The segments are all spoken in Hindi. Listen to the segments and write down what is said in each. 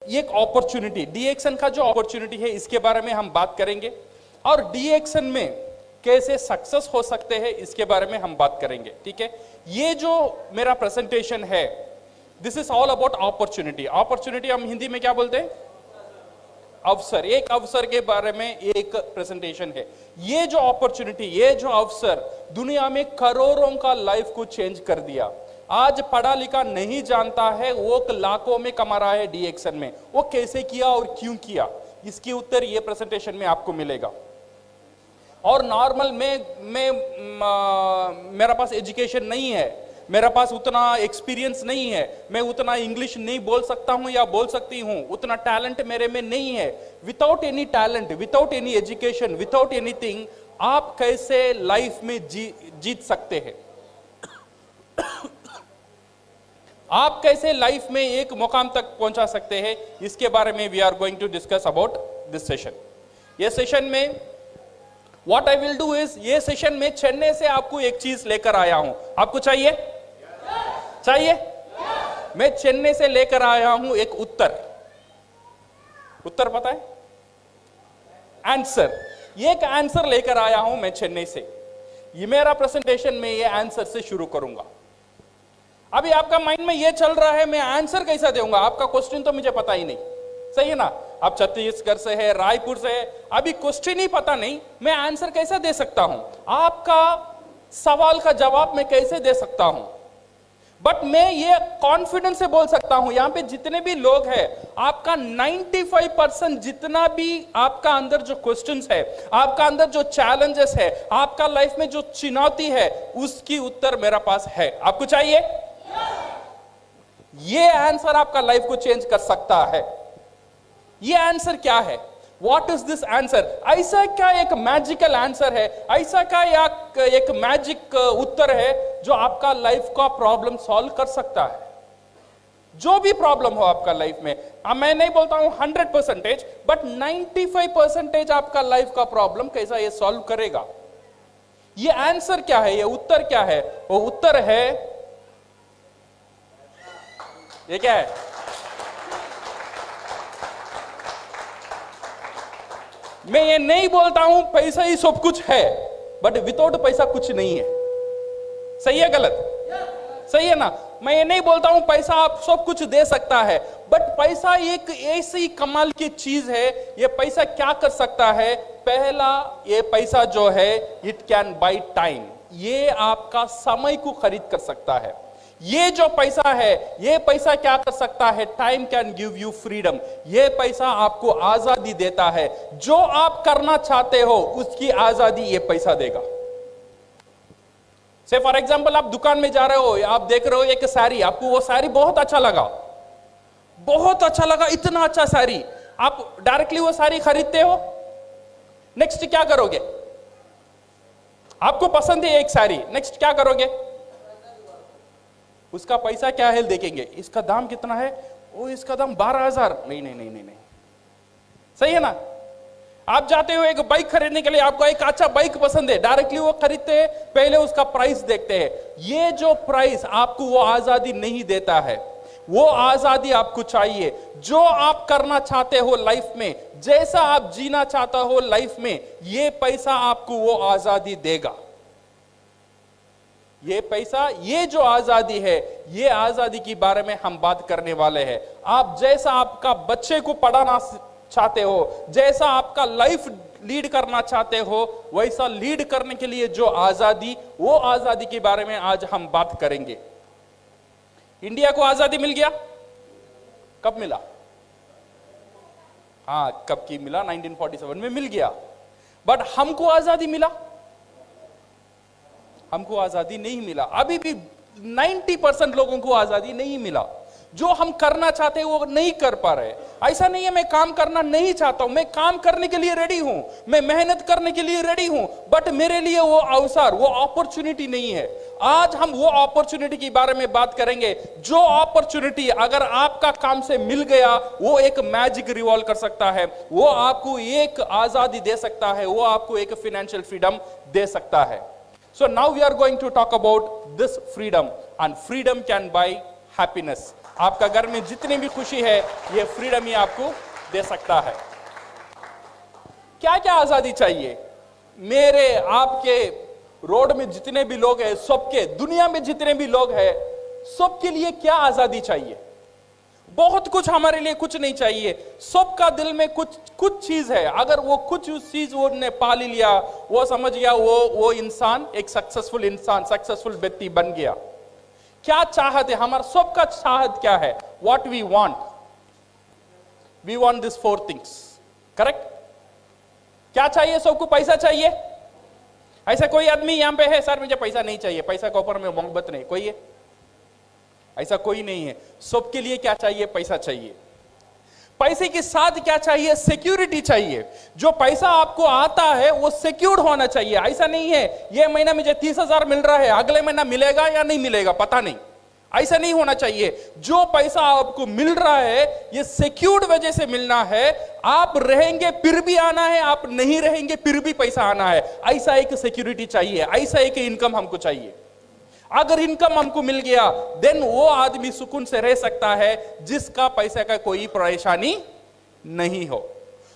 ये एक अपॉर्चुनिटी, डी एक्शन का जो अपॉर्चुनिटी है इसके बारे में हम बात करेंगे, और डी एक्शन में कैसे सक्सेस हो सकते हैं इसके बारे में हम बात करेंगे। ठीक है, ये जो मेरा प्रेजेंटेशन है, this is all about opportunity. Opportunity हम हिंदी में क्या बोलते हैं? अवसर। एक अवसर के बारे में एक प्रेजेंटेशन है। ये जो अपॉर्चुनिटी, ये जो अवसर दुनिया में करोड़ों का लाइफ को चेंज कर दिया। आज पढ़ा लिखा नहीं जानता है, वो लाखों में कमा रहा है डी एक्शन में। वो कैसे किया और क्यों किया, इसकी उत्तर ये प्रेजेंटेशन में आपको मिलेगा। और नॉर्मल मेरा पास एजुकेशन नहीं है, मेरा पास उतना एक्सपीरियंस नहीं है, मैं उतना इंग्लिश नहीं बोल सकता हूं या बोल सकती हूं, उतना टैलेंट मेरे में नहीं है। Without any talent, without any education, without anything, आप कैसे लाइफ में जीत सकते हैं? आप कैसे लाइफ में एक मुकाम तक पहुंचा सकते हैं, इसके बारे में we are going to discuss about this session. ये सेशन में what I will do is, ये सेशन में चेन्नई से आपको एक चीज लेकर आया हूं। आपको चाहिए? चाहिए? मैं चेन्नई से लेकर आया हूं एक उत्तर। उत्तर पता है? आंसर। ये एक आंसर लेकर आया हूं मैं चेन्नई से। ये मेरा प्रेजेंटेशन में ये आंसर से शुरू करूंगा। अभी आपका माइंड में ये चल रहा है, मैं आंसर कैसा दूंगा? आपका क्वेश्चन तो मुझे पता ही नहीं, सही है ना? आप छत्तीसगढ़ से है, रायपुर से है, अभी क्वेश्चन ही पता नहीं, मैं आंसर कैसा दे सकता हूं? आपका सवाल का जवाब मैं कैसे दे सकता हूं? बट मैं ये कॉन्फिडेंस से बोल सकता हूं, यहां पे जितने भी लोग हैं, आपका 95% जितना भी आपका अंदर जो क्वेश्चंस है, आपका अंदर जो चैलेंजेस है, आपका लाइफ में जो चुनौती है, उसकी उत्तर मेरा पास है। आपको चाहिए? ये आंसर आपका लाइफ को चेंज कर सकता है। ये आंसर क्या है? What is this answer? ऐसा क्या एक मैजिकल आंसर है, ऐसा क्या एक मैजिक उत्तर है जो आपका लाइफ का प्रॉब्लम सॉल्व कर सकता है? जो भी प्रॉब्लम हो आपका लाइफ में, मैं नहीं बोलता हूं 100%, बट 95% आपका लाइफ का प्रॉब्लम कैसा ये सॉल्व करेगा? ये आंसर क्या है? ये उत्तर क्या है? वो उत्तर है, ये क्या है? मैं ये नहीं बोलता हूं पैसा ही सब कुछ है, बट विदाउट पैसा कुछ नहीं है। सही है गलत? सही है ना? मैं ये नहीं बोलता हूं पैसा आप सब कुछ दे सकता है, बट पैसा एक ऐसी कमाल की चीज है। ये पैसा क्या कर सकता है? पहला, ये पैसा जो है, इट कैन बाय टाइम। ये आपका समय को खरीद कर सकता है। ये जो पैसा है, ये पैसा क्या कर सकता है? Time can give you freedom. ये पैसा आपको आजादी देता है। जो आप करना चाहते हो उसकी आजादी ये पैसा देगा। से फॉर एग्जांपल, आप दुकान में जा रहे हो, आप देख रहे हो एक साड़ी, आपको वो साड़ी बहुत अच्छा लगा, बहुत अच्छा लगा, इतना अच्छा साड़ी, आप डायरेक्टली वो साड़ी खरीदते हो। नेक्स्ट क्या करोगे? आपको पसंद है एक साड़ी, नेक्स्ट क्या करोगे? उसका पैसा क्या है देखेंगे, इसका दाम कितना है? ओ, इसका दाम 12,000। नहीं नहीं नहीं नहीं नहीं, सही है ना? आप जाते हो एक बाइक खरीदने के लिए, आपको एक अच्छा बाइक पसंद है, डायरेक्टली वो खरीदते हैं, पहले उसका प्राइस देखते हैं। ये जो प्राइस आपको वो आजादी नहीं देता है, वो आजादी आपको चाहिए। जो आप करना चाहते हो लाइफ में, जैसा आप जीना चाहता हो लाइफ में, ये पैसा आपको वो आजादी देगा। ये पैसा, ये जो आजादी है, ये आजादी के बारे में हम बात करने वाले हैं। आप जैसा आपका बच्चे को पढ़ाना चाहते हो, जैसा आपका लाइफ लीड करना चाहते हो, वैसा लीड करने के लिए जो आजादी, वो आजादी के बारे में आज हम बात करेंगे। इंडिया को आजादी मिल गया, कब मिला? हाँ, कब की मिला? 1947 में मिल गया। बट हमको आजादी मिला? हमको आजादी नहीं मिला। अभी भी 90% लोगों को आजादी नहीं मिला। जो हम करना चाहते हैं वो नहीं कर पा रहे। ऐसा नहीं है मैं काम करना नहीं चाहता हूं, मैं काम करने के लिए रेडी हूं, मैं मेहनत करने के लिए रेडी हूं, बट मेरे लिए वो अवसर, वो अपॉर्चुनिटी नहीं है। आज हम वो अपॉर्चुनिटी के बारे में बात करेंगे, जो अपॉर्चुनिटी अगर आपका काम से मिल गया, वो एक मैजिक रिवॉल्व कर सकता है, वो आपको एक आजादी दे सकता है, वो आपको एक फाइनेंशियल फ्रीडम दे सकता है। So now we are going to talk about this freedom, and freedom can buy happiness. आपका घर में जितनी भी खुशी है ये फ्रीडम ही आपको दे सकता है। क्या क्या आजादी चाहिए? मेरे आपके रोड में जितने भी लोग हैं, सबके, दुनिया में जितने भी लोग हैं, सबके लिए क्या आजादी चाहिए? बहुत कुछ हमारे लिए कुछ नहीं चाहिए। सबका दिल में कुछ चीज है। अगर वो कुछ उस चीज वो ने पा लिया, वो समझ गया, वो इंसान एक सक्सेसफुल इंसान, सक्सेसफुल व्यक्ति बन गया। क्या चाहत है हमारा? सबका चाहत क्या है? What we want this 4 things, correct? क्या चाहिए सबको? पैसा चाहिए। ऐसा कोई आदमी यहां पे है, सर मुझे पैसा नहीं चाहिए, पैसा के ऊपर में मोहब्बत नहीं, कोई है? ऐसा कोई नहीं है। सबके लिए क्या चाहिए? पैसा चाहिए। पैसे के साथ क्या चाहिए? सिक्योरिटी चाहिए। जो पैसा आपको आता है वो सिक्योर्ड होना चाहिए। ऐसा नहीं है ये महीना मुझे 30,000 मिल रहा है, अगले महीना मिलेगा या नहीं मिलेगा पता नहीं, ऐसा नहीं होना चाहिए। जो पैसा आपको मिल रहा है ये सिक्योर्ड वजह से मिलना है। आप रहेंगे फिर भी आना है, आप नहीं रहेंगे फिर भी पैसा आना है। ऐसा एक सिक्योरिटी चाहिए, ऐसा एक इनकम हमको चाहिए। अगर इनकम हमको मिल गया देन वो आदमी सुकून से रह सकता है जिसका पैसे का कोई परेशानी नहीं हो।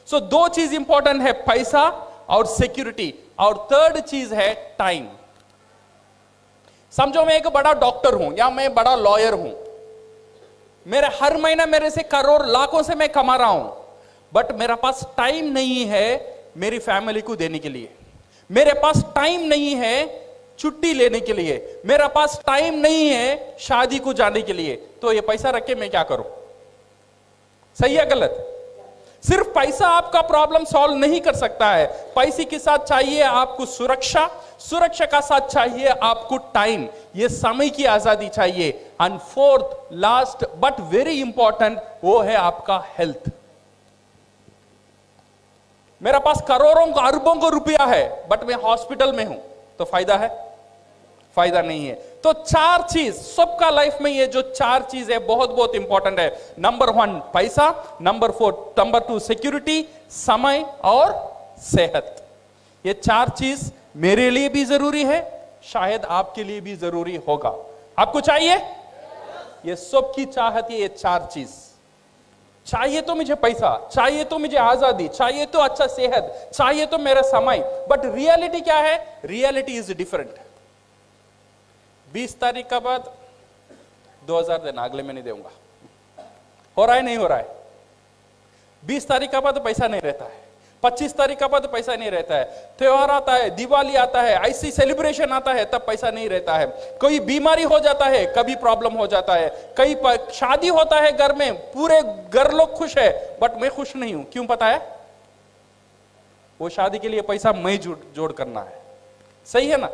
सो 2 चीज इंपॉर्टेंट है, पैसा और सिक्योरिटी, और 3rd चीज है टाइम। समझो मैं एक बड़ा डॉक्टर हूं या मैं बड़ा लॉयर हूं, मेरे हर महीना मेरे से करोड़ लाखों से मैं कमा रहा हूं, बट मेरा पास टाइम नहीं है मेरी फैमिली को देने के लिए, मेरे पास टाइम नहीं है छुट्टी लेने के लिए, मेरा पास टाइम नहीं है शादी को जाने के लिए, तो ये पैसा रख के मैं क्या करूं? सही है गलत? सिर्फ पैसा आपका प्रॉब्लम सॉल्व नहीं कर सकता है। पैसे के साथ चाहिए आपको सुरक्षा, सुरक्षा का साथ चाहिए आपको टाइम, ये समय की आजादी चाहिए। And 4th last but very important वो है आपका हेल्थ। मेरा पास करोड़ों अरबों का रुपया है बट मैं हॉस्पिटल में हूं, तो फायदा है? फायदा नहीं है। तो 4 चीज सबका लाइफ में, ये जो 4 चीज है बहुत बहुत इंपॉर्टेंट है। नंबर 1 पैसा, नंबर 2 सिक्योरिटी, समय और सेहत। ये 4 चीज मेरे लिए भी जरूरी है, शायद आपके लिए भी जरूरी होगा। आपको चाहिए? ये सबकी चाहत है, ये 4 चीज चाहिए। तो मुझे पैसा चाहिए, तो मुझे आजादी चाहिए, तो अच्छा सेहत चाहिए, तो मेरा समय। बट रियलिटी क्या है? Reality is different. 20 तारीख का बाद 2000 देना, अगले महीने दूंगा। हो रहा है नहीं हो रहा है? 20 तारीख का बाद पैसा नहीं रहता है, 25 तारीख का बाद पैसा नहीं रहता है, त्योहार आता है, दिवाली आता है, ऐसी सेलिब्रेशन आता है तब पैसा नहीं रहता है, कोई बीमारी हो जाता है, कभी प्रॉब्लम हो जाता है, कई शादी होता है घर में, पूरे घर लोग खुश है बट मैं खुश नहीं हूं। क्यों पता है? वो शादी के लिए पैसा मैं जोड़ करना है। सही है ना?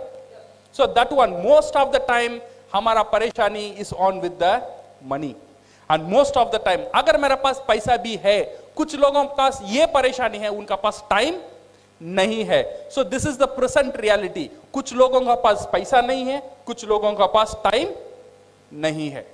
So that one most of the time हमारा परेशानी is on with the money. And most of the time अगर मेरे पास पैसा भी है, कुछ लोगों के पास ये परेशानी है, उनका पास टाइम नहीं है। So this is the present reality. कुछ लोगों का पास पैसा नहीं है, कुछ लोगों का पास टाइम नहीं है।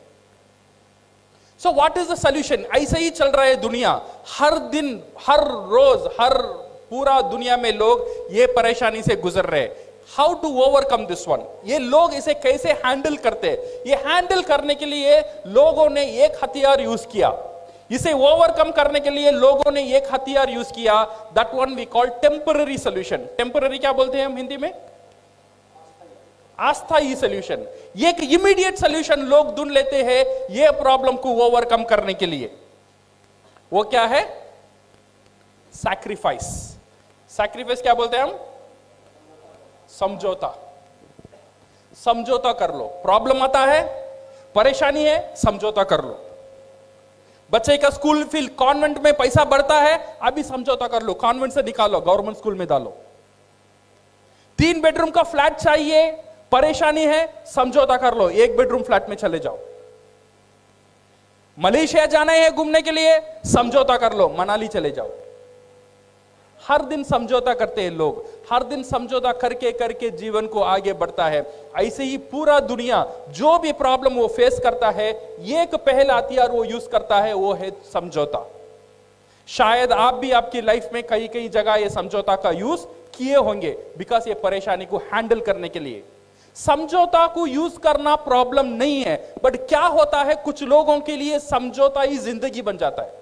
So what is the solution? ऐसे ही चल रहा है दुनिया, हर दिन, हर रोज, हर पूरा दुनिया में लोग ये परेशानी से गुजर रहे हैं। How to overcome this one? ये लोग इसे कैसे हैंडल करते हैं? ये हैंडल करने के लिए लोगों ने एक हथियार यूज किया, इसे ओवरकम करने के लिए लोगों ने एक हथियार यूज किया, that one we call temporary solution. Temporary क्या बोलते हैं हम हिंदी में? अस्थायी सॉल्यूशन। ये एक इमीडिएट सॉल्यूशन लोग ढूंढ लेते हैं ये प्रॉब्लम को ओवरकम करने के लिए। वो क्या है? सैक्रिफाइस। सैक्रिफाइस क्या बोलते हैं हम? समझौता। समझौता कर लो। प्रॉब्लम आता है, परेशानी है, समझौता कर लो। बच्चे का स्कूल फीस कॉन्वेंट में पैसा बढ़ता है, अभी समझौता कर लो, कॉन्वेंट से निकालो, गवर्नमेंट स्कूल में डालो। 3 बेडरूम का फ्लैट चाहिए, परेशानी है, समझौता कर लो, 1 बेडरूम फ्लैट में चले जाओ। मलेशिया जाना है घूमने के लिए, समझौता कर लो, मनाली चले जाओ। हर दिन समझौता करते हैं लोग, हर दिन समझौता करके करके जीवन को आगे बढ़ता है। ऐसे ही पूरा दुनिया जो भी प्रॉब्लम वो फेस करता है, एक पहला हथियार वो यूज करता है, वो है समझौता। शायद आप भी आपकी लाइफ में कई कई जगह ये समझौता का यूज किए होंगे, बिकॉज ये परेशानी को हैंडल करने के लिए। समझौता को यूज करना प्रॉब्लम नहीं है, बट क्या होता है कुछ लोगों के लिए समझौता ही जिंदगी बन जाता है।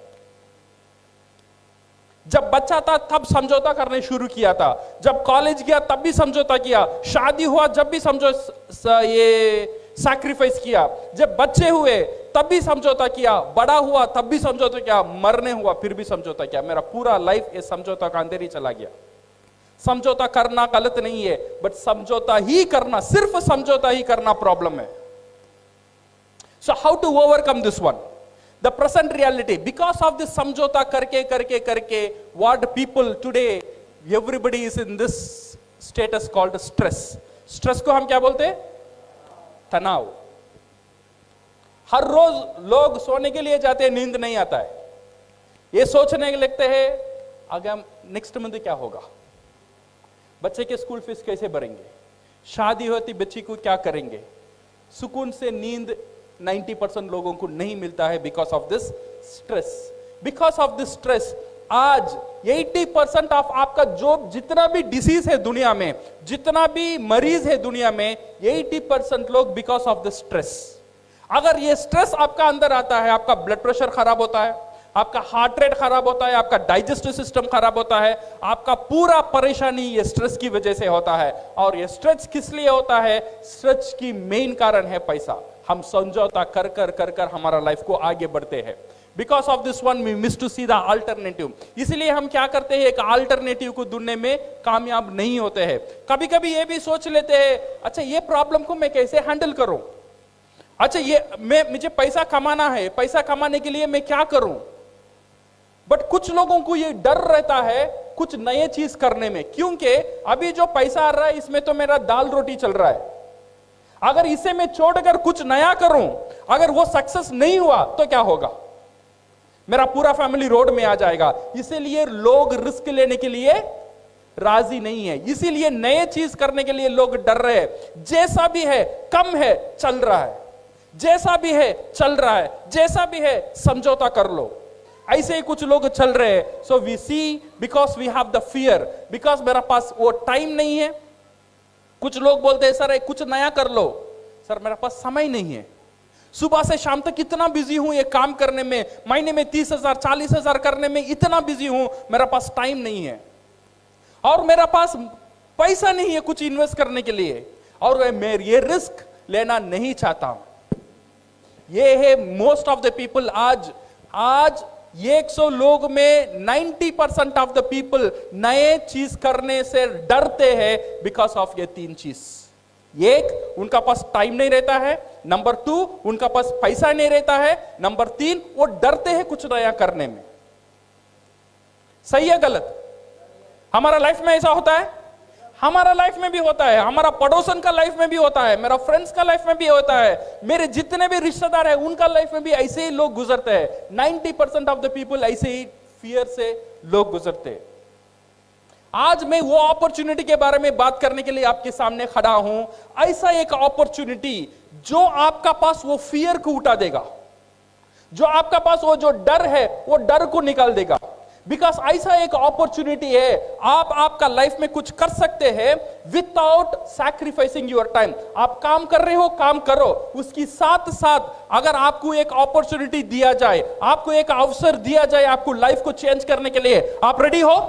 जब बच्चा था तब समझौता करने शुरू किया था, जब कॉलेज गया तब भी समझौता किया, शादी हुआ जब भी ये सैक्रिफाइस किया, जब बच्चे हुए तब भी समझौता किया, बड़ा हुआ तब भी समझौता किया, मरने हुआ फिर भी समझौता किया। मेरा पूरा लाइफ ये समझौता का अंदर ही चला गया। समझौता करना गलत नहीं है, बट समझौता ही करना, सिर्फ समझौता ही करना प्रॉब्लम है। So how to overcome this one? The present reality, because of this समझौता करके what people today, everybody is in this status called stress. Stress को हम क्या बोलते हैं? तनाव। हर रोज लोग सोने के लिए जाते हैं, नींद नहीं आता है, ये सोचने लगते हैं अगर नेक्स्ट मंथ क्या होगा, बच्चे के स्कूल फीस कैसे भरेंगे, शादी होती बच्ची को क्या करेंगे। सुकून से नींद 90% लोगों को नहीं मिलता है because of this stress. Because of this stress आज 80% ऑफ आपका जो जितना भी डिसीज है दुनिया में, जितना भी मरीज है दुनिया में, 80% लोग बिकॉज ऑफ द स्ट्रेस। अगर ये स्ट्रेस आपका अंदर आता है, आपका ब्लड प्रेशर खराब होता है, आपका हार्ट रेट खराब होता है, आपका डाइजेस्टिव सिस्टम खराब होता है, आपका पूरा परेशानी ये स्ट्रेस की वजह से होता है। और ये स्ट्रेस किस लिए होता है? स्ट्रेस की मेन कारण है पैसा। हम समझौता कर कर हमारा लाइफ को आगे बढ़ते हैं। Because of this one we miss to see the alternative. इसलिए हम क्या करते हैं, एक अल्टरनेटिव को ढूंढने में कामयाब नहीं होते हैं। कभी कभी ये भी सोच लेते हैं, अच्छा ये प्रॉब्लम को मैं कैसे हैंडल करूं, अच्छा ये मुझे पैसा कमाना है, पैसा कमाने के लिए मैं क्या करूं। बट कुछ लोगों को ये डर रहता है कुछ नए चीज करने में, क्योंकि अभी जो पैसा आ रहा है इसमें तो मेरा दाल रोटी चल रहा है, अगर इसे मैं छोड़कर कुछ नया करूं, अगर वो सक्सेस नहीं हुआ तो क्या होगा, मेरा पूरा फैमिली रोड में आ जाएगा। इसीलिए लोग रिस्क लेने के लिए राजी नहीं है, इसीलिए नए चीज करने के लिए लोग डर रहे हैं। जैसा भी है कम है चल रहा है, जैसा भी है चल रहा है, जैसा भी है समझौता कर लो, ऐसे ही कुछ लोग चल रहे हैं। So we see because we have the fear, because मेरा पास वो टाइम नहीं है। कुछ लोग बोलते हैं सर कुछ नया कर लो, सर मेरा पास समय नहीं है, सुबह से शाम तक इतना बिजी हूं ये काम करने में, महीने में 30,000 40,000 करने में इतना बिजी हूं, मेरा पास टाइम नहीं है, और मेरा पास पैसा नहीं है कुछ इन्वेस्ट करने के लिए, और मैं ये रिस्क लेना नहीं चाहता हूं। ये है मोस्ट ऑफ द पीपल। आज 100 लोग में 90% ऑफ द पीपल नए चीज करने से डरते हैं बिकॉज ऑफ ये 3 चीज। एक, उनका पास टाइम नहीं रहता है, नंबर 2 उनका पास पैसा नहीं रहता है, नंबर 3 वो डरते हैं कुछ नया करने में। सही है गलत? हमारा लाइफ में ऐसा होता है, हमारा लाइफ में भी होता है, हमारा पड़ोसन का लाइफ में भी होता है, मेरा फ्रेंड्स का लाइफ में भी होता है, मेरे जितने भी रिश्तेदार हैं उनका लाइफ में भी ऐसे ही लोग गुजरते हैं। 90% ऑफ द पीपल ऐसे ही फियर से लोग गुजरते हैं। आज मैं वो अपॉर्चुनिटी के बारे में बात करने के लिए आपके सामने खड़ा हूं, ऐसा एक अपॉर्चुनिटी जो आपका पास वो फियर को उठा देगा, जो आपका पास वो जो डर है वो डर को निकाल देगा। बिकॉज ऐसा एक अपॉर्चुनिटी है, आप आपका लाइफ में कुछ कर सकते हैं विदाउट सैक्रिफाइसिंग योर टाइम। आप काम कर रहे हो, काम करो, उसकी साथ साथ अगर आपको एक अपॉर्चुनिटी दिया जाए, आपको एक अवसर दिया जाए आपको लाइफ को चेंज करने के लिए, आप रेडी हो?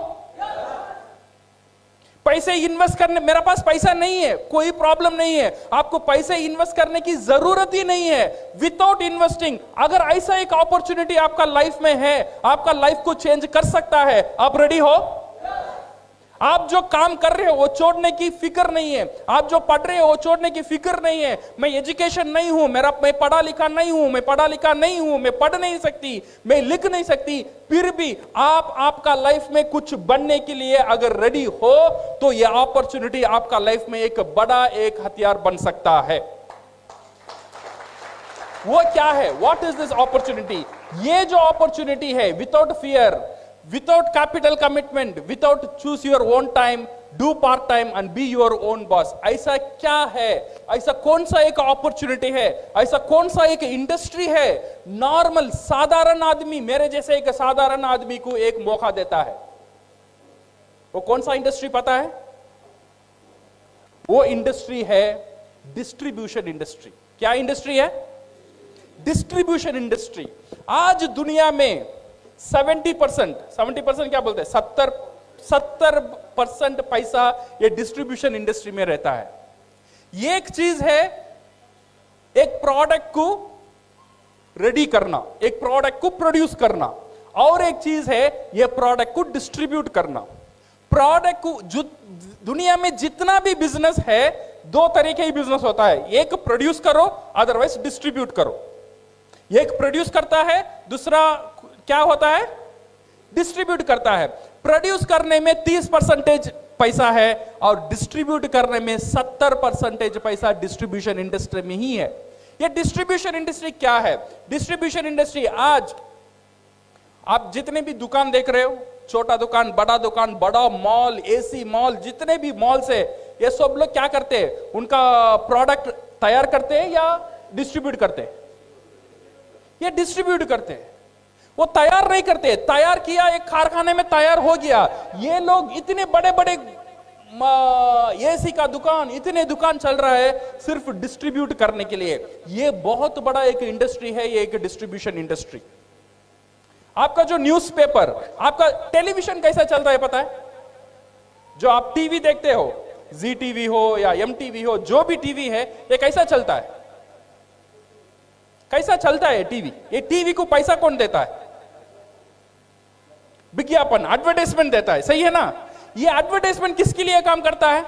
पैसे इन्वेस्ट करने, मेरा पास पैसा नहीं है, कोई प्रॉब्लम नहीं है, आपको पैसे इन्वेस्ट करने की जरूरत ही नहीं है। विदाउट इन्वेस्टिंग अगर ऐसा एक अपॉर्चुनिटी आपका लाइफ में है, आपका लाइफ को चेंज कर सकता है, आप रेडी हो? आप जो काम कर रहे हो वो छोड़ने की फिक्र नहीं है, आप जो पढ़ रहे हो वो छोड़ने की फिक्र नहीं है। मैं एजुकेशन नहीं हूं, मैं पढ़ा लिखा नहीं हूं, मैं पढ़ नहीं सकती, मैं लिख नहीं सकती, फिर भी आप आपका लाइफ में कुछ बनने के लिए अगर रेडी हो तो ये अपॉर्चुनिटी आपका लाइफ में एक बड़ा एक हथियार बन सकता है। वो क्या है? What is this opportunity? ये जो अपॉर्चुनिटी है, without fear, without capital commitment, without choose your own time, do part time and be your own boss, ऐसा क्या है? ऐसा कौन सा एक अपॉर्चुनिटी है? ऐसा कौन सा एक इंडस्ट्री है? नॉर्मल साधारण आदमी, मेरे जैसे एक साधारण आदमी को एक मौका देता है। वो कौन सा इंडस्ट्री पता है? वो इंडस्ट्री है डिस्ट्रीब्यूशन इंडस्ट्री। क्या इंडस्ट्री है? Distribution industry. आज दुनिया में 70% क्या बोलते हैं, 70% पैसा ये डिस्ट्रीब्यूशन इंडस्ट्री में रहता है। ये एक चीज है, एक प्रोडक्ट को रेडी करना, एक प्रोडक्ट को प्रोड्यूस करना, और एक चीज है ये प्रोडक्ट को डिस्ट्रीब्यूट करना। प्रोडक्ट को जो दुनिया में जितना भी बिजनेस है, दो तरीके ही बिजनेस होता है, एक प्रोड्यूस करो, अदरवाइज डिस्ट्रीब्यूट करो। एक प्रोड्यूस करता है, दूसरा क्या होता है, डिस्ट्रीब्यूट करता है। प्रोड्यूस करने में 30% पैसा है और डिस्ट्रीब्यूट करने में 70% पैसा डिस्ट्रीब्यूशन इंडस्ट्री में ही है। ये डिस्ट्रीब्यूशन इंडस्ट्री क्या है? डिस्ट्रीब्यूशन इंडस्ट्री, आज आप जितने भी दुकान देख रहे हो, छोटा दुकान, बड़ा मॉल, एसी मॉल, जितने भी मॉल्स है, ये सब लोग क्या करते हैं, उनका प्रोडक्ट तैयार करते हैं या डिस्ट्रीब्यूट करते हैं? ये डिस्ट्रीब्यूट करते हैं, वो तैयार नहीं करते। तैयार किया, एक कारखाने में तैयार हो गया। ये लोग इतने बड़े बड़े एसी का दुकान, इतने दुकान चल रहा है सिर्फ डिस्ट्रीब्यूट करने के लिए। ये बहुत बड़ा एक इंडस्ट्री है, ये एक डिस्ट्रीब्यूशन इंडस्ट्री। आपका जो न्यूज़पेपर, आपका टेलीविजन कैसा चलता है पता है? जो आप टीवी देखते हो, जी टीवी हो या एम टीवी हो, जो भी टीवी है, ये कैसा चलता है? कैसा चलता है टीवी? ये टीवी को पैसा कौन देता है? विज्ञापन, एडवर्टाइजमेंट देता है, सही है ना? ये एडवर्टाइजमेंट किसके लिए काम करता है?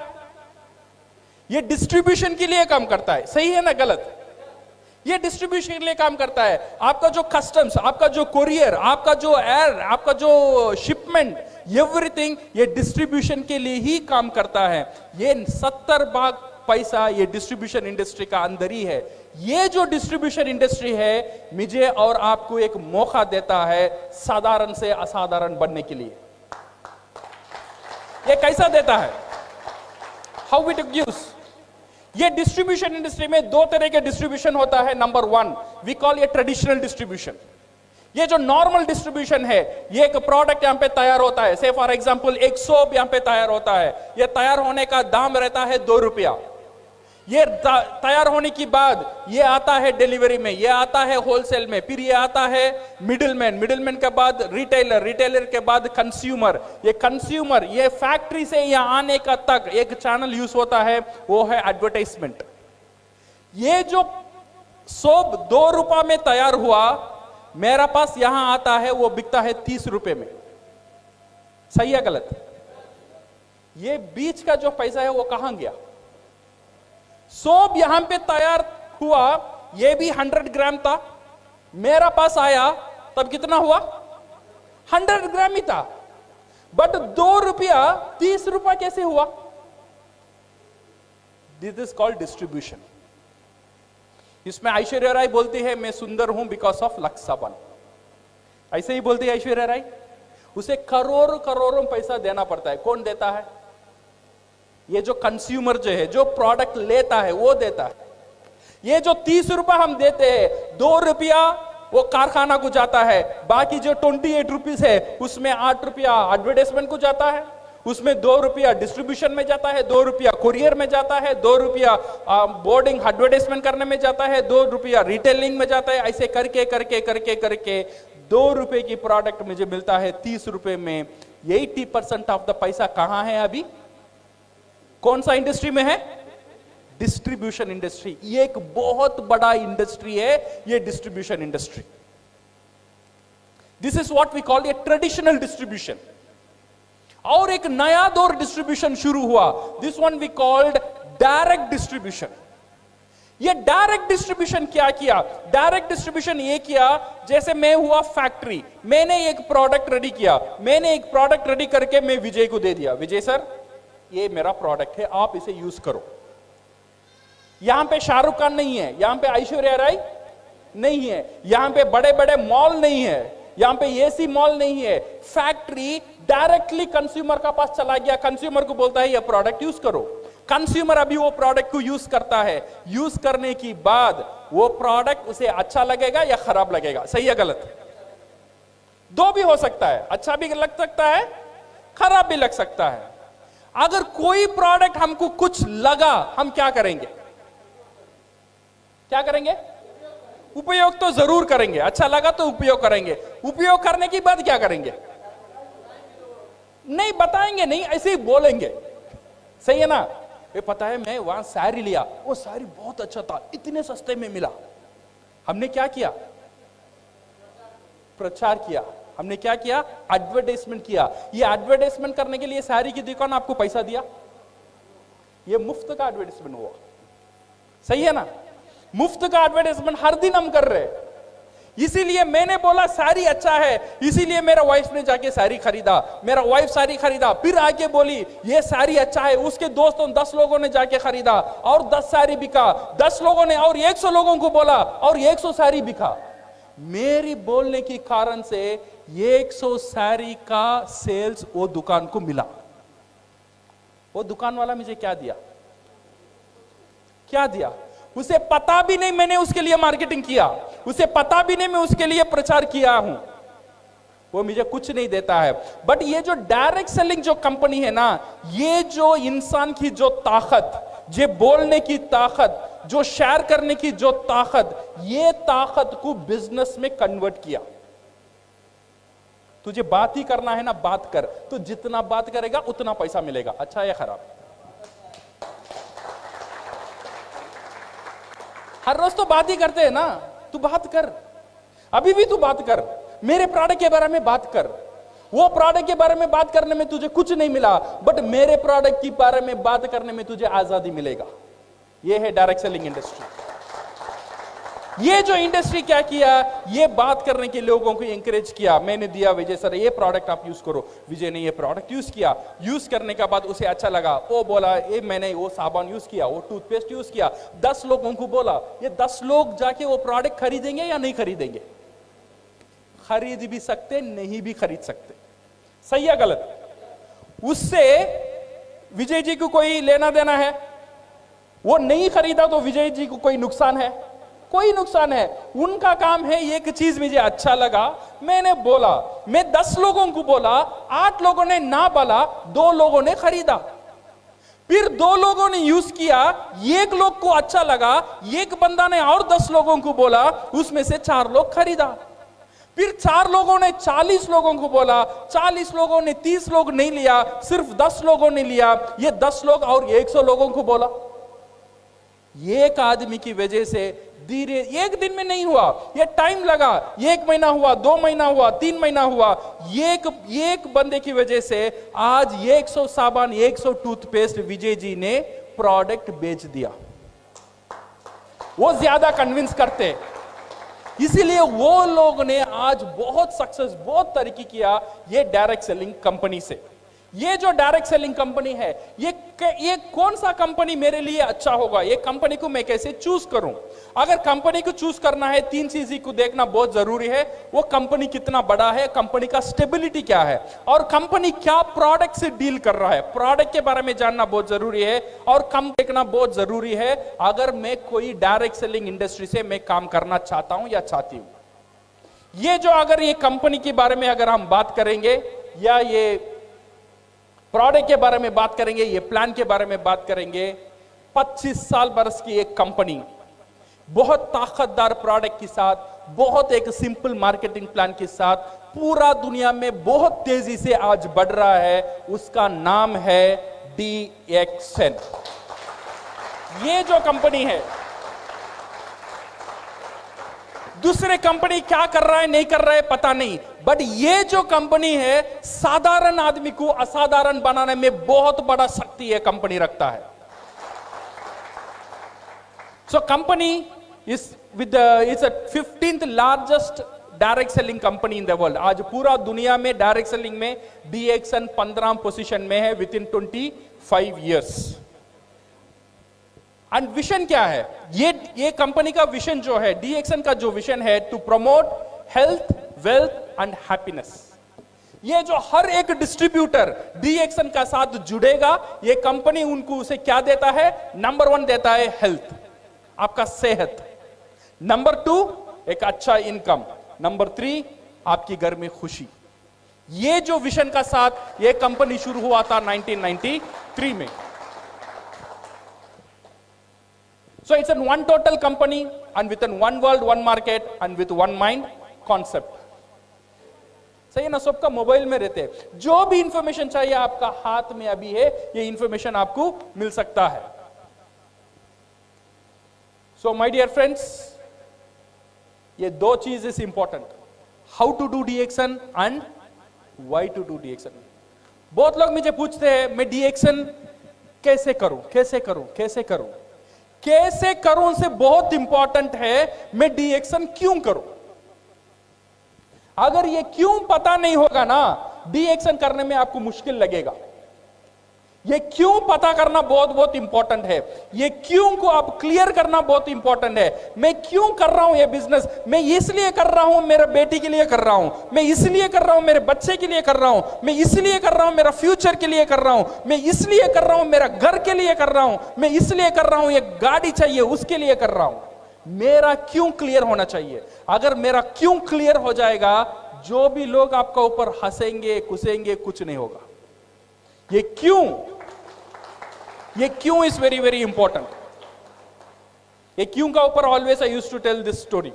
ये डिस्ट्रीब्यूशन के लिए काम करता है, सही है ना गलत? ये डिस्ट्रीब्यूशन के लिए काम करता है। आपका जो कस्टम्स, आपका जो कोरियर, आपका जो एयर, आपका जो शिपमेंट, एवरीथिंग ये डिस्ट्रीब्यूशन के लिए ही काम करता है। ये 70% पैसा ये डिस्ट्रीब्यूशन इंडस्ट्री का अंदर ही है। ये जो डिस्ट्रीब्यूशन इंडस्ट्री है, मुझे और आपको एक मौका देता है साधारण से असाधारण बनने के लिए। ये कैसा देता है? How it gives? ये डिस्ट्रीब्यूशन इंडस्ट्री में दो तरह के डिस्ट्रीब्यूशन होता है। नंबर 1 वी कॉल ये ट्रेडिशनल डिस्ट्रीब्यूशन। ये जो नॉर्मल डिस्ट्रीब्यूशन है, ये एक प्रोडक्ट यहां पे तैयार होता है, से फॉर एग्जांपल एक सोप यहां पे तैयार होता है। ये तैयार होने का दाम रहता है 2 रुपया। ये तैयार होने के बाद ये आता है डिलीवरी में, ये आता है होलसेल में, फिर ये आता है मिडिलमैन के बाद रिटेलर के बाद कंज्यूमर। ये कंज्यूमर, ये फैक्ट्री से यहाँ आने का तक एक चैनल यूज होता है, वो है एडवर्टाइजमेंट। ये जो सोप 2 रुपए में तैयार हुआ, मेरा पास यहां आता है, वो बिकता है 30 रुपए में। सही है गलत? ये बीच का जो पैसा है वो कहां गया? सोप यहां पे तैयार हुआ, ये भी 100 ग्राम था, मेरा पास आया तब कितना हुआ? 100 ग्राम ही था। बट 2 रुपया 30 रुपया कैसे हुआ? This is called distribution. इसमें ऐश्वर्या राय बोलती है मैं सुंदर हूं बिकॉज ऑफ लक्ष्य। ऐसे ही बोलती है ऐश्वर्या राय। उसे करोड़ों पैसा देना पड़ता है। कौन देता है? ये जो कंज्यूमर जो है, जो प्रोडक्ट लेता है, वो देता है। ये जो 30 रुपया हम देते हैं, 2 रुपया वो कारखाना को जाता है, बाकी जो 28 रुपीज है उसमें 8 रुपया एडवर्टाइजमेंट को जाता है, उसमें 2 रुपया डिस्ट्रीब्यूशन में जाता है, 2 रुपया कुरियर में जाता है, 2 रुपया बोर्डिंग एडवर्टाइजमेंट करने में जाता है, 2 रुपया रिटेलिंग में जाता है। ऐसे करके करके करके करके 2 रुपए की प्रोडक्ट मुझे मिलता है 30 रुपए में। 80% ऑफ द पैसा कहां है अभी? कौन सा इंडस्ट्री में है? Distribution industry. ये एक बहुत बड़ा इंडस्ट्री है, ये distribution industry. This is what we call a traditional distribution. और एक नया दौर डिस्ट्रीब्यूशन शुरू हुआ, this one we called direct distribution. ये डायरेक्ट डिस्ट्रीब्यूशन क्या किया? डायरेक्ट डिस्ट्रीब्यूशन ये किया, जैसे मैं हुआ फैक्ट्री, मैंने एक प्रोडक्ट रेडी किया, मैंने एक प्रोडक्ट रेडी करके मैं विजय को दे दिया, विजय सर ये मेरा प्रोडक्ट है, आप इसे यूज करो। यहां पे शाहरुख खान नहीं है, यहां पे ऐश्वर्या राय नहीं है, यहां पे बड़े बड़े मॉल नहीं है, यहां पे एसी मॉल नहीं है। फैक्ट्री डायरेक्टली कंज्यूमर का पास चला गया, कंज्यूमर को बोलता है ये प्रोडक्ट यूज करो। कंज्यूमर अभी वो प्रोडक्ट को यूज करता है, यूज करने की बाद वो प्रोडक्ट उसे अच्छा लगेगा या खराब लगेगा? सही है गलत? दो भी हो सकता है, अच्छा भी लग सकता है, खराब भी लग सकता है। अगर कोई प्रोडक्ट हमको कुछ लगा, हम क्या करेंगे? क्या करेंगे? उपयोग तो जरूर करेंगे, अच्छा लगा तो उपयोग करेंगे। उपयोग करने के बाद क्या करेंगे? नहीं बताएंगे, नहीं ऐसे ही बोलेंगे। सही है ना? ये पता है मैं वहां साड़ी लिया, वो साड़ी बहुत अच्छा था, इतने सस्ते में मिला। हमने क्या किया? प्रचार किया। हमने क्या किया? एडवर्टाइजमेंट किया। ये एडवर्टाइजमेंट करने के लिए साड़ी की दुकान आपको पैसा दिया, ये मुफ्त का एडवर्टाइजमेंट हुआ। सही है ना? मुफ्त का एडवर्टाइजमेंट हर दिन हम कर रहे हैं। इसीलिए मैंने बोला साड़ी अच्छा है, इसीलिए मेरा वाइफ ने जाके साड़ी खरीदा। मेरा वाइफ साड़ी खरीदा, फिर आके बोली ये साड़ी अच्छा है, उसके दोस्तों 10 लोगों ने जाके खरीदा और 10 साड़ी बिका। 10 लोगों ने और 100 लोगों को बोला और 100 साड़ी बिका। मेरी बोलने के कारण से 100 साड़ी का सेल्स वो दुकान को मिला। वो दुकान वाला मुझे क्या दिया? क्या दिया? उसे पता भी नहीं मैंने उसके लिए मार्केटिंग किया, उसे पता भी नहीं मैं उसके लिए प्रचार किया हूं, वो मुझे कुछ नहीं देता है। बट ये जो डायरेक्ट सेलिंग जो कंपनी है ना, ये जो इंसान की जो ताकत, जो बोलने की ताकत, जो शेयर करने की जो ताकत, ये ताकत को बिजनेस में कन्वर्ट किया। तुझे बात ही करना है ना, बात कर। तो जितना बात करेगा उतना पैसा मिलेगा। अच्छा या खराब? हर रोज तो बात ही करते हैं ना, तू बात कर। अभी भी तू बात कर, मेरे प्रोडक्ट के बारे में बात कर। वो प्रोडक्ट के बारे में बात करने में तुझे कुछ नहीं मिला, बट मेरे प्रोडक्ट के बारे में बात करने में तुझे आजादी मिलेगा। ये है डायरेक्ट सेलिंग इंडस्ट्री। ये जो इंडस्ट्री क्या किया, ये बात करने के लोगों को एंकरेज किया। मैंने दिया विजय सर ये प्रोडक्ट आप यूज करो। विजय ने ये प्रोडक्ट यूज किया, यूज करने के बाद उसे अच्छा लगा, वो बोला ये मैंने वो साबुन यूज किया, वो टूथपेस्ट यूज किया। 10 लोगों को बोला, ये 10 लोग जाके वो प्रोडक्ट खरीदेंगे या नहीं खरीदेंगे? खरीद भी सकते, नहीं भी खरीद सकते। सही या गलत? उससे विजय जी को कोई लेना देना है? वो नहीं खरीदा तो विजय जी को कोई नुकसान है? कोई नुकसान है। उनका काम है एक चीज मुझे अच्छा लगा, मैंने बोला, मैं 10 लोगों को बोला, 8 लोगों ने ना बोला, 2 लोगों ने खरीदा। फिर 2 लोगों ने यूज किया, 1 लोग को अच्छा लगा, एक बंदा ने और 10 लोगों को बोला, उसमें से 4 लोग खरीदा। फिर 4 लोगों ने 40 लोगों को बोला, 40 लोगों ने 30 लोग नहीं लिया, सिर्फ 10 लोगों ने लिया। ये 10 लोग और 100 लोगों को बोला। एक आदमी की वजह से धीरे, एक दिन में नहीं हुआ, ये टाइम लगा। 1 महीना हुआ, 2 महीना हुआ, 3 महीना हुआ। एक बंदे की वजह से आज 100 साबुन, 100 टूथपेस्ट विजय जी ने प्रोडक्ट बेच दिया। वो ज्यादा कन्विंस करते, इसीलिए वो लोग ने आज बहुत सक्सेस, बहुत तरक्की किया ये डायरेक्ट सेलिंग कंपनी से। ये जो डायरेक्ट सेलिंग कंपनी है, ये कौन सा कंपनी मेरे लिए अच्छा होगा, ये कंपनी को मैं कैसे चूज करूं? अगर कंपनी को चूज करना है, 3 चीजें को देखना बहुत जरूरी है। वो कंपनी कितना बड़ा है, कंपनी का स्टेबिलिटी क्या है, और कंपनी क्या प्रोडक्ट से डील कर रहा है, प्रोडक्ट के बारे में जानना बहुत जरूरी है, और कम देखना बहुत जरूरी है। अगर मैं कोई डायरेक्ट सेलिंग इंडस्ट्री से मैं काम करना चाहता हूं या चाहती हूं, ये जो अगर ये कंपनी के बारे में अगर हम बात करेंगे, या ये प्रोडक्ट के बारे में बात करेंगे, ये प्लान के बारे में बात करेंगे, 25 साल बरस की एक कंपनी बहुत ताकतदार प्रोडक्ट के साथ, बहुत एक सिंपल मार्केटिंग प्लान के साथ पूरा दुनिया में बहुत तेजी से आज बढ़ रहा है। उसका नाम है DXN। ये जो कंपनी है, दूसरे कंपनी क्या कर रहा है नहीं कर रहा है पता नहीं, बट ये जो कंपनी है साधारण आदमी को असाधारण बनाने में बहुत बड़ा शक्ति है कंपनी रखता है। So company is with its 15th largest direct selling company in the world. आज पूरा दुनिया में डायरेक्ट सेलिंग में DXN 15 पोजीशन में है with in 25 years. And vision क्या है? ये कंपनी का विजन जो है, DXN का जो विजन है, to promote health, wealth and happiness. ये जो हर एक डिस्ट्रीब्यूटर DXN का साथ जुड़ेगा, ये कंपनी उनको उसे क्या देता है? नंबर 1 देता है हेल्थ, आपका सेहत। नंबर 2 एक अच्छा इनकम। नंबर 3 आपकी घर में खुशी। ये जो विजन का साथ ये कंपनी शुरू हुआ था 1993 में। So it's in one total company and within one world, one market and with one mind concept. सही है ना, सबका मोबाइल में रहते हैं, जो भी इंफॉर्मेशन चाहिए आपका हाथ में अभी है, ये इंफॉर्मेशन आपको मिल सकता है. So my dear friends, ये दो चीज is important, how to do the action and why to do the action. बहुत लोग मुझे पूछते हैं मैं डीएक्शन कैसे करूं, कैसे करूं, कैसे करूं. कैसे करूं से बहुत इंपॉर्टेंट है मैं डीएक्शन क्यों करूं. अगर ये क्यों पता नहीं होगा ना, डीएक्शन करने में आपको मुश्किल लगेगा. ये क्यों पता करना बहुत बहुत इंपॉर्टेंट है. ये क्यों को आप क्लियर करना बहुत इंपॉर्टेंट है. मैं क्यों कर रहा हूं ये बिजनेस, मैं इसलिए कर रहा हूं मेरे बेटी के लिए कर रहा हूं, मैं इसलिए कर रहा हूं मेरे बच्चे के लिए कर रहा हूं, मैं इसलिए कर रहा हूं मेरा फ्यूचर के लिए कर रहा हूं, मैं इसलिए कर रहा हूं मेरा घर के लिए कर रहा हूं, मैं इसलिए कर रहा हूं ये गाड़ी चाहिए उसके लिए कर रहा हूं. मेरा क्यों क्लियर होना चाहिए. अगर मेरा क्यों क्लियर हो जाएगा, जो भी लोग आपका ऊपर हंसेंगे कुसेंगे कुछ नहीं होगा. ये क्यों इज वेरी वेरी इंपॉर्टेंट. ये क्यों का ऊपर always I used to tell this story.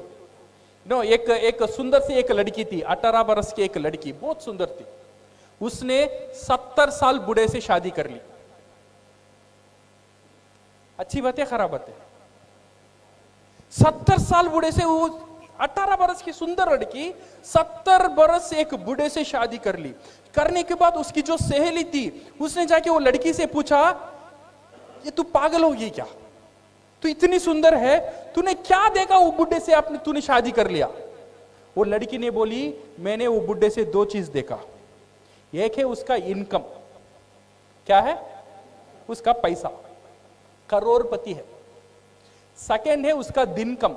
No, एक सुंदर सी एक लड़की थी, 18 बरस की एक लड़की, बहुत सुंदर थी. उसने 70 साल बूढ़े से शादी कर ली. अच्छी बात है खराब बात है. 70 साल बूढ़े से, वो 18 बरस की सुंदर लड़की 70 बरस एक बूढ़े से शादी कर ली. करने के बाद उसकी जो सहेली थी, उसने जाके वो लड़की से पूछा, ये तू पागल हो गई क्या, तू इतनी सुंदर है, तूने क्या देखा वो बुढ़े से तूने शादी कर लिया. वो लड़की ने बोली, मैंने वो बुढ़े से दो चीज देखा. एक है उसका इनकम, क्या है उसका पैसा, करोड़पति है. सेकंड है उसका दिन कम,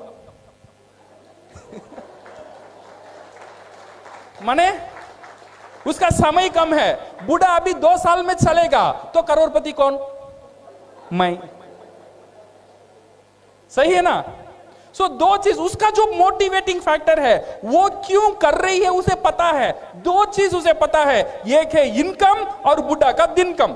माने उसका समय कम है. बूढ़ा अभी 2 साल में चलेगा तो करोड़पति कौन, मैं. सही है ना. सो दो चीज, उसका जो मोटिवेटिंग फैक्टर है, वो क्यों कर रही है उसे पता है. दो चीज उसे पता है, एक है इनकम और बूढ़ा का दिन कम.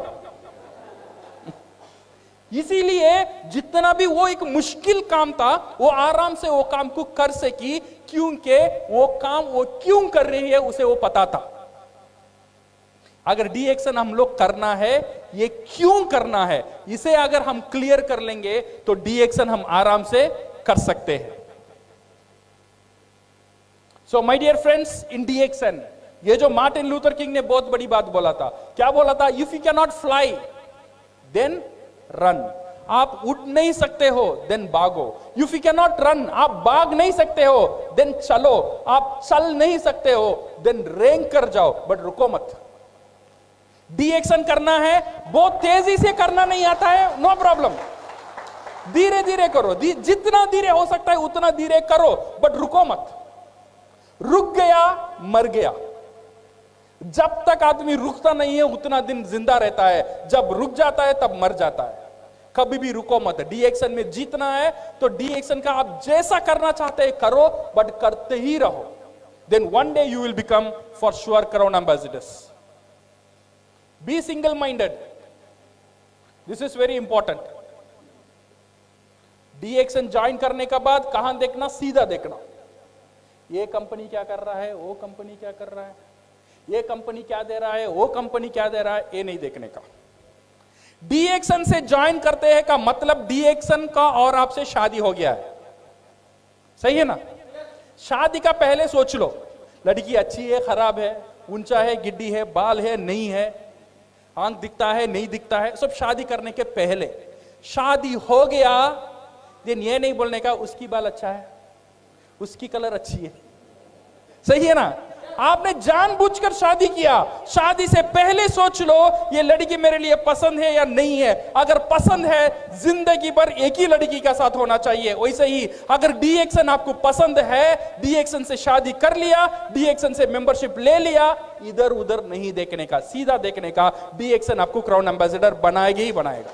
इसीलिए जितना भी वो एक मुश्किल काम था, वो आराम से वो काम को कर सकी, क्योंकि वो काम वो क्यों कर रही है उसे वो पता था. अगर डीएक्शन हम लोग करना है, ये क्यों करना है, इसे अगर हम क्लियर कर लेंगे तो डीएक्शन हम आराम से कर सकते हैं. सो माय डियर फ्रेंड्स, इन डीएक्शन ये जो मार्टिन लूथर किंग ने बहुत बड़ी बात बोला था, क्या बोला था, if you can not fly then run. आप उड़ नहीं सकते हो देन भागो. If you can not run, आप भाग नहीं सकते हो देन चलो. आप चल नहीं सकते हो देन रेंग कर जाओ, बट रुको मत. डीएक्शन करना है, बहुत तेजी से करना नहीं आता है, नो प्रॉब्लम, धीरे धीरे करो. जितना धीरे हो सकता है उतना धीरे करो, बट रुको मत. रुक गया मर गया. जब तक आदमी रुकता नहीं है उतना दिन जिंदा रहता है, जब रुक जाता है तब मर जाता है. कभी भी रुको मत. डीएक्शन में जीतना है तो डीएक्शन का आप जैसा करना चाहते हैं करो, बट करते ही रहो. Then one day you will become for sure crown ambassadors. Be single minded, this is very important. The action join करने के बाद कहां देखना, सीधा देखना. ये कंपनी क्या कर रहा है, वो कंपनी क्या कर रहा है, ये कंपनी क्या दे रहा है, वो कंपनी क्या दे रहा है, ये नहीं देखने का. डीएक्शन से ज्वाइन करते हैं का मतलब डीएक्शन का और आपसे शादी हो गया है. सही है ना. शादी का पहले सोच लो, लड़की अच्छी है खराब है, ऊंचा है गिड्डी है, बाल है नहीं है, आंख दिखता है नहीं दिखता है, सब शादी करने के पहले. शादी हो गया दिन ये नहीं बोलने का उसकी बाल अच्छा है, उसकी कलर अच्छी है. सही है ना. आपने जानबूझकर शादी किया. शादी से पहले सोच लो ये लड़की मेरे लिए पसंद है या नहीं है. अगर पसंद है, जिंदगी भर एक ही लड़की का साथ होना चाहिए. वैसे ही अगर डीएक्शन आपको पसंद है, डीएक्शन से शादी कर लिया, डीएक्शन से मेंबरशिप ले लिया, इधर उधर नहीं देखने का, सीधा देखने का. डीएक्शन आपको क्राउन एम्बेसडर बनाएगा ही बनाएगा.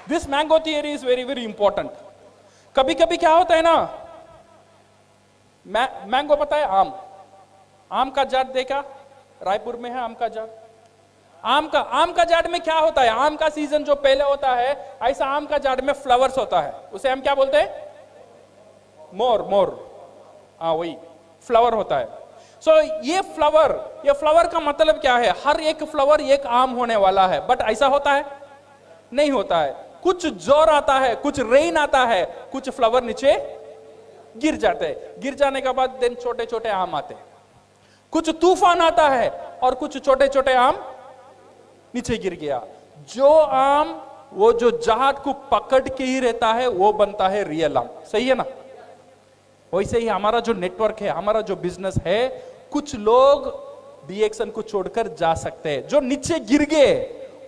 This mango theory is very very important. कभी कभी क्या होता है ना, मैंगो पता है, आम का जाट देखा, रायपुर में है आम का जाट. आम का झाड़ में क्या होता है? आम का सीजन जो पहले होता है, ऐसा आम का झाड़ में फ्लावर्स होता है, उसे हम क्या बोलते हैं? मोर। हाँ, वही फ्लावर होता है। सो ये फ्लावर का मतलब क्या है? हर एक फ्लावर एक आम होने वाला है, बट ऐसा होता है? नहीं होता है। कुछ जोर आता है, कुछ रेन आता है, कुछ फ्लावर नीचे गिर जाते हैं, गिर जाने के बाद देन छोटे छोटे आम आते हैं। कुछ तूफान आता है और कुछ छोटे छोटे आम नीचे गिर गया। जो आम वो जो झाड़ को पकड़ के ही रहता है वो बनता है रियल आम, सही है ना? वैसे ही हमारा जो नेटवर्क है, हमारा जो बिजनेस है, कुछ लोग डीएक्सन को छोड़कर जा सकते हैं। जो नीचे गिर गए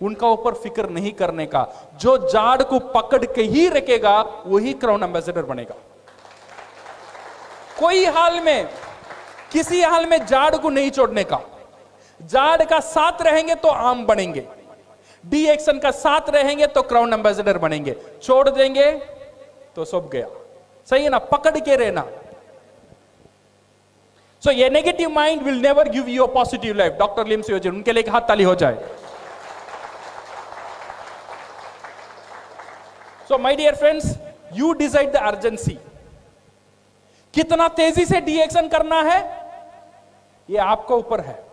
उनका ऊपर फिक्र नहीं करने का, जो झाड़ को पकड़ के ही रखेगा वही क्राउन एम्बेसडर बनेगा। कोई हाल में, किसी हाल में झाड़ को नहीं छोड़ने का। झाड़ का साथ रहेंगे तो आम बनेंगे, डीएक्सन का साथ रहेंगे तो क्राउन एम्बेसडर बनेंगे, छोड़ देंगे तो सब गया, सही है ना? पकड़ के रहना। सो ये negative mind will never give you a positive life. Doctor लिम सियोजन, उनके लिए एक हाथ ताली हो जाए। So my dear friends, you decide the urgency. कितना तेजी से डीएक्सन करना है ये आपके ऊपर है।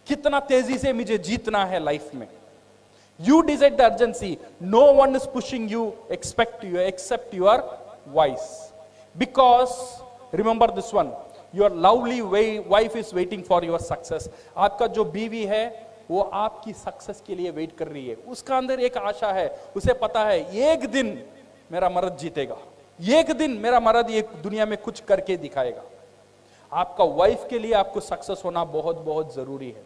कितना तेजी से मुझे जीतना है लाइफ में, you decide the urgency. No one is pushing you except your voice, because remember this one, your lovely wife is waiting for your success. आपका जो बीवी है वो आपकी सक्सेस के लिए वेट कर रही है। उसका अंदर एक आशा है, उसे पता है एक दिन मेरा मर्द जीतेगा, एक दिन मेरा मर्द ये दुनिया में कुछ करके दिखाएगा। आपका वाइफ के लिए आपको सक्सेस होना बहुत बहुत जरूरी है।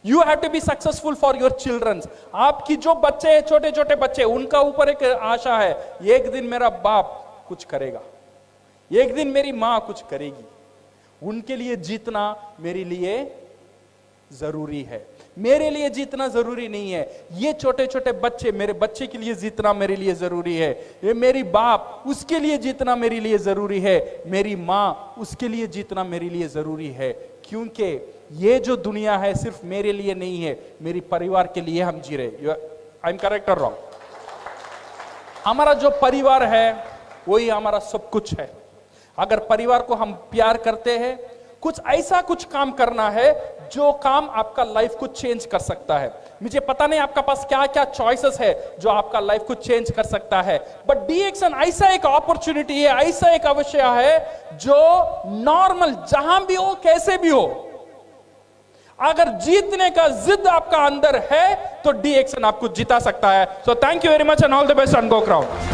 You have to be successful for your childrens. आपकी जो बच्चे हैं, छोटे छोटे बच्चे, उनका ऊपर एक आशा है, एक दिन मेरा बाप कुछ करेगा, एक दिन मेरी मां कुछ करेगी। उनके लिए जीतना मेरे लिए जरूरी है, मेरे लिए जीतना जरूरी नहीं है। ये छोटे छोटे बच्चे, मेरे बच्चे के लिए जीतना मेरे लिए जरूरी है। ये मेरी बाप, उसके लिए जीतना मेरे लिए जरूरी है। मेरी मां, उसके लिए जीतना मेरे लिए जरूरी है। क्योंकि ये जो दुनिया है सिर्फ मेरे लिए नहीं है, मेरी परिवार के लिए हम जी रहे। आई एम करेक्ट और रॉन्ग? हमारा जो परिवार है वही हमारा सब कुछ है। अगर परिवार को हम प्यार करते हैं, कुछ ऐसा कुछ काम करना है जो काम आपका लाइफ को चेंज कर सकता है। मुझे पता नहीं आपका पास क्या क्या चॉइसेस है जो आपका लाइफ को चेंज कर सकता है, बट डीएक्सन ऐसा एक अपॉर्चुनिटी है, ऐसा एक अवसर है जो नॉर्मल जहां भी हो, कैसे भी हो, अगर जीतने का जिद आपका अंदर है तो डीएक्सन आपको जिता सकता है। So thank you very much and all the best and go crown.